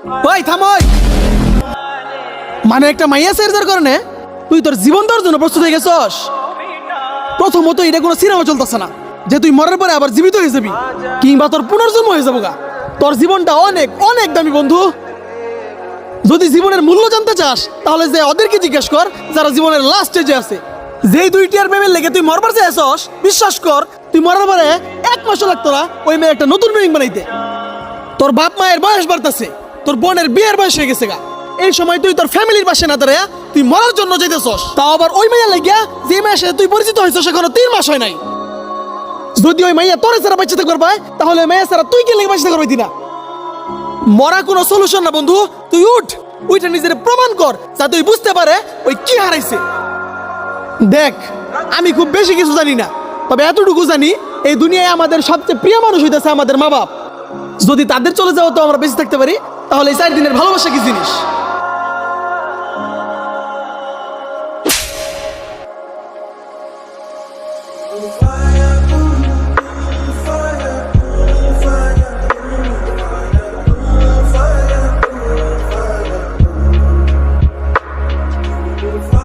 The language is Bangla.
ওই থামই, মানে একটা মাইয়া সেরজার কারণে তুই তোর জীবন দেওয়ার জন্য প্রস্তুত হয়ে গেছস। প্রথমত এটা কোনো সিনেমা চলতেছে না যে তুই মরার পরে আবার জীবিত হয়ে যাবি কিংবা তোর পুনর্জন্ম হয়ে যাবো গা। তোর জীবনটা অনেক অনেক দামি বন্ধু। যদি জীবনের মূল্য জানতে চাস তাহলে যে ওদেরকে জিজ্ঞেস কর যারা জীবনের লাস্ট স্টেজে আছে। যেই দুইটি আর প্রেমের লেগে তুই মরবার চাইছস, বিশ্বাস কর তুই মরার পরে 1 মাসও লাগতো না ওই মেয়ে একটা নতুন ড্রয়িং বানাইতে। তোর বাপ মায়ের বয়স বাড়তেছে, তোর বোনের বিয়ের বয়স হয়ে গেছে গা। এই সময় তুই তোর ফ্যামিলির পাশে না দাঁড়ায়া তুই মরার জন্য যেতেছস, তাও আবার ওই মেয়ের লাগিয়া যে মেয়ের সাথে তুই পরিচিত হয়েছস এখনো 3 মাস হয় নাই। যদি ওই মাইয়া তোরে ছাড়া বাঁচতে করবে তাহলে মেয়ে ছাড়া তুই কি লেগে বাঁচতে করবি না? মরা কোনো সলিউশন না বন্ধু। তুই উঠ, উঠে নিজের প্রমাণ কর যাতে তুই বুঝতে পারে ওই কি হারাইছে। দেখ, আমি খুব বেশি কিছু জানি না, তবে এতটুকু জানি এই দুনিয়ায় আমাদের সবচেয়ে প্রিয় মানুষ হইতেছে আমাদের মা বাপ। যদি তাদের চলে যাওয়া তো আমরা বেঁচে থাকতে পারি তাহলে এই 4 দিনের ভালোবাসা কি জিনিস।